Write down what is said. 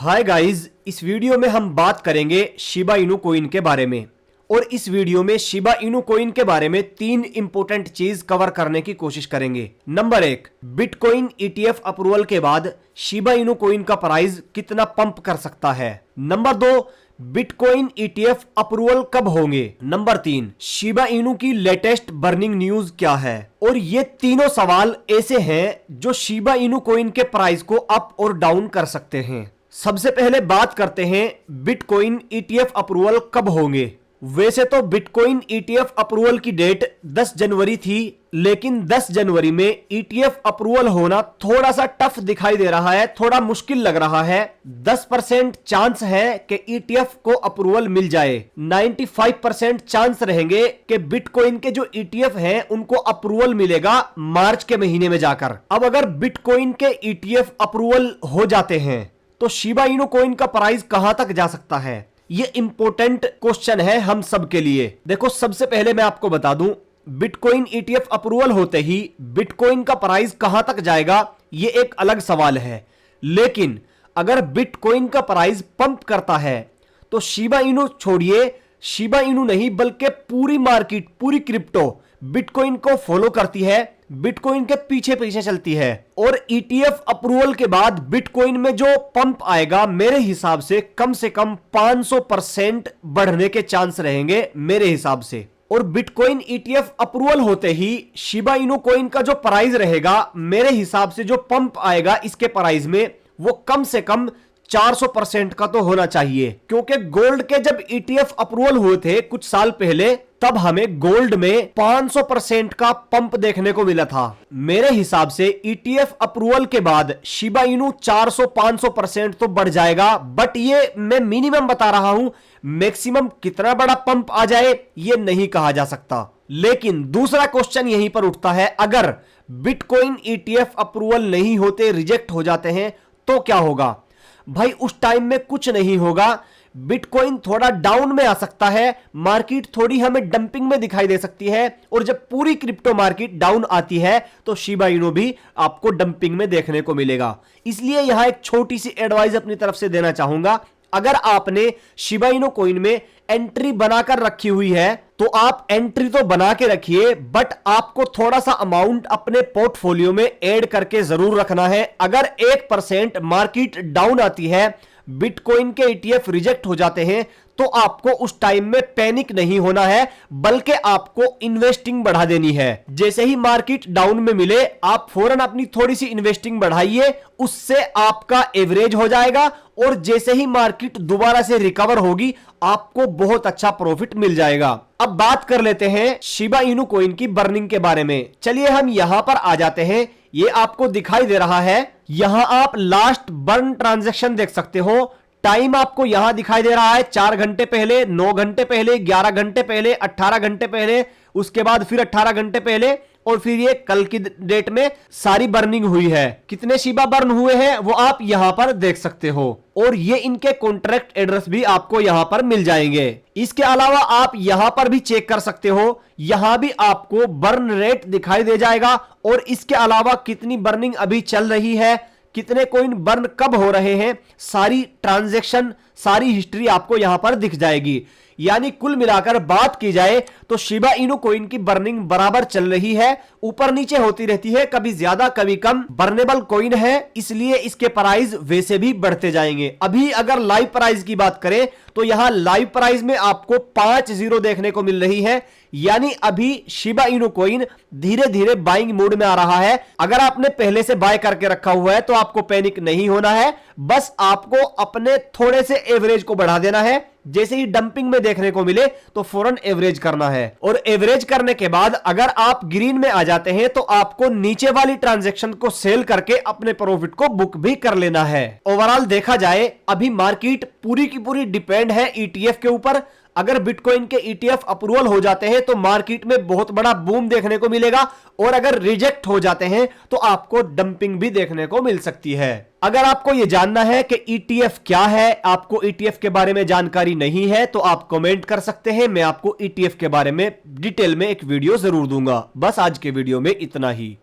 Hi guys, इस video में हम बात करेंगे शिबा इनू कॉइन के बारे में। और इस वीडियो में शिबा इनू कॉइन के बारे में 3 इंपॉर्टेंट चीज कवर करने की कोशिश करेंगे। नंबर 1, बिटकॉइन ईटीएफ अप्रूवल के बाद शिबा इनू कॉइन का प्राइस कितना पंप कर सकता है। नंबर 2, बिटकॉइन ईटीएफ अप्रूवल कब होंगे। नंबर 3, शिबा इनू की लेटेस्ट बर्निंग न्यूज क्या है। और ये तीनों सवाल ऐसे हैं जो शिबा इनू कॉइन के प्राइस को अप और डाउन कर सकते हैं। सबसे पहले बात करते हैं बिटकॉइन ईटीएफ अप्रूवल कब होंगे। वैसे तो बिटकॉइन ईटीएफ अप्रूवल की डेट 10 जनवरी थी, लेकिन 10 जनवरी में ईटीएफ अप्रूवल होना थोड़ा सा टफ दिखाई दे रहा है, थोड़ा मुश्किल लग रहा है। 10% चांस है कि ईटीएफ को अप्रूवल मिल जाए। 95% चांस रहेंगे कि बिटकॉइन के जो ईटीएफ हैं उनको अप्रूवल मिलेगा मार्च के महीने में जाकर। अब अगर बिटकॉइन के ईटीएफ अप्रूवल हो जाते हैं तो शिबा इनू कॉइन का प्राइस कहां तक जा सकता है, ये इंपॉर्टेंट क्वेश्चन है हम सब के लिए। देखो, सबसे पहले मैं आपको बता दूं, बिटकॉइन ईटीएफ अप्रूवल होते ही बिटकॉइन का प्राइस कहां तक जाएगा ये एक अलग सवाल है। लेकिन अगर बिटकॉइन का प्राइस पंप करता है तो शिबा इनू छोड़िए, शिबा इनू नहीं बल्कि पूरी मार्केट, पूरी क्रिप्टो बिटकॉइन को फॉलो करती है, बिटकॉइन के पीछे पीछे चलती है। और ईटीएफ अप्रूवल के बाद बिटकॉइन में जो पंप आएगा मेरे हिसाब से कम 500% बढ़ने के चांस रहेंगे मेरे हिसाब से। और बिटकॉइन ईटीएफ अप्रूवल होते ही शिबा इनू कॉइन का जो प्राइस रहेगा मेरे हिसाब से जो पंप आएगा इसके प्राइस में वो कम से कम 400% का तो होना चाहिए। क्योंकि गोल्ड के जब ईटीएफ अप्रूवल हुए थे कुछ साल पहले, तब हमें गोल्ड में 500% का पंप देखने को मिला था। मेरे हिसाब से ईटीएफ अप्रूवल के बाद शिबा इनू 400-500% तो बढ़ जाएगा, बट ये मैं मिनिमम बता रहा हूं। मैक्सिमम कितना बड़ा पंप आ जाए ये नहीं कहा जा सकता। लेकिन दूसरा क्वेश्चन यहीं पर उठता है, अगर बिटकॉइन ईटीएफ अप्रूवल नहीं होते, रिजेक्ट हो जाते हैं तो क्या होगा। भाई उस टाइम में कुछ नहीं होगा, बिटकॉइन थोड़ा डाउन में आ सकता है, मार्केट थोड़ी हमें डंपिंग में दिखाई दे सकती है। और जब पूरी क्रिप्टो मार्केट डाउन आती है तो शिबा इनू भी आपको डंपिंग में देखने को मिलेगा। इसलिए यहां एक छोटी सी एडवाइस अपनी तरफ से देना चाहूंगा, अगर आपने शिबा इनू कॉइन में एंट्री बनाकर रखी हुई है तो आप एंट्री तो बना के रखिए, बट आपको थोड़ा सा अमाउंट अपने पोर्टफोलियो में ऐड करके जरूर रखना है। अगर 1% मार्केट डाउन आती है, बिटकॉइन के ईटीएफ रिजेक्ट हो जाते हैं, तो आपको उस टाइम में पैनिक नहीं होना है, बल्कि आपको इन्वेस्टिंग बढ़ा देनी है। जैसे ही मार्केट डाउन में मिले आप फौरन अपनी थोड़ी सी इन्वेस्टिंग बढ़ाइए, उससे आपका एवरेज हो जाएगा। और जैसे ही मार्केट दोबारा से रिकवर होगी आपको बहुत अच्छा प्रॉफिट मिल जाएगा। अब बात कर लेते हैं शिबा इनू कॉइन की बर्निंग के बारे में। चलिए हम यहां पर आ जाते हैं। ये आपको दिखाई दे रहा है, यहां आप लास्ट बर्न ट्रांजैक्शन देख सकते हो। टाइम आपको यहां दिखाई दे रहा है, 4 घंटे पहले, 9 घंटे पहले, 11 घंटे पहले, 18 घंटे पहले, उसके बाद फिर 18 घंटे पहले, और फिर ये कल की डेट में सारी बर्निंग हुई है। कितने शिबा बर्न हुए हैं वो आप यहां पर देख सकते हो। और ये इनके कॉन्ट्रैक्ट एड्रेस भी आपको यहां पर मिल जाएंगे। इसके अलावा आप यहां पर भी चेक कर सकते हो, यहां भी आपको बर्न रेट दिखाई दे जाएगा। और इसके अलावा कितनी बर्निंग अभी चल रही है, कितने कॉइन बर्न कब हो रहे हैं, सारी ट्रांजैक्शन, सारी हिस्ट्री आपको यहां पर दिख जाएगी। यानी कुल मिलाकर बात की जाए तो शिबा इनू कॉइन की बर्निंग बराबर चल रही है, ऊपर नीचे होती रहती है, कभी ज्यादा कभी कम। बर्नेबल कॉइन है इसलिए इसके प्राइस वैसे भी बढ़ते जाएंगे। अभी अगर लाइव प्राइस की बात करें तो यहां लाइव प्राइस में आपको 5 जीरो देखने को मिल रही है। यानी अभी शिबा इनू कॉइन धीरे धीरे बाइंग मोड में आ रहा है। अगर आपने पहले से बाय करके रखा हुआ है तो आपको पैनिक नहीं होना है, बस आपको अपने थोड़े से एवरेज को बढ़ा देना है। जैसे ही डंपिंग में देखने को मिले तो फौरन एवरेज करना है। और एवरेज करने के बाद अगर आप ग्रीन में आ जाते हैं तो आपको नीचे वाली ट्रांजैक्शन को सेल करके अपने प्रॉफिट को बुक भी कर लेना है। ओवरऑल देखा जाए अभी मार्केट पूरी की पूरी डिपेंड है ईटीएफ के ऊपर। अगर बिटकॉइन के ईटीएफ अप्रूवल हो जाते हैं तो मार्केट में बहुत बड़ा बूम देखने को मिलेगा, और अगर रिजेक्ट हो जाते हैं तो आपको डंपिंग भी देखने को मिल सकती है। अगर आपको यह जानना है कि ईटीएफ क्या है, आपको ईटीएफ के बारे में जानकारी नहीं है, तो आप कमेंट कर सकते हैं, मैं आपको ईटीएफ के बारे में डिटेल में एक वीडियो जरूर दूंगा। बस आज के वीडियो में इतना ही।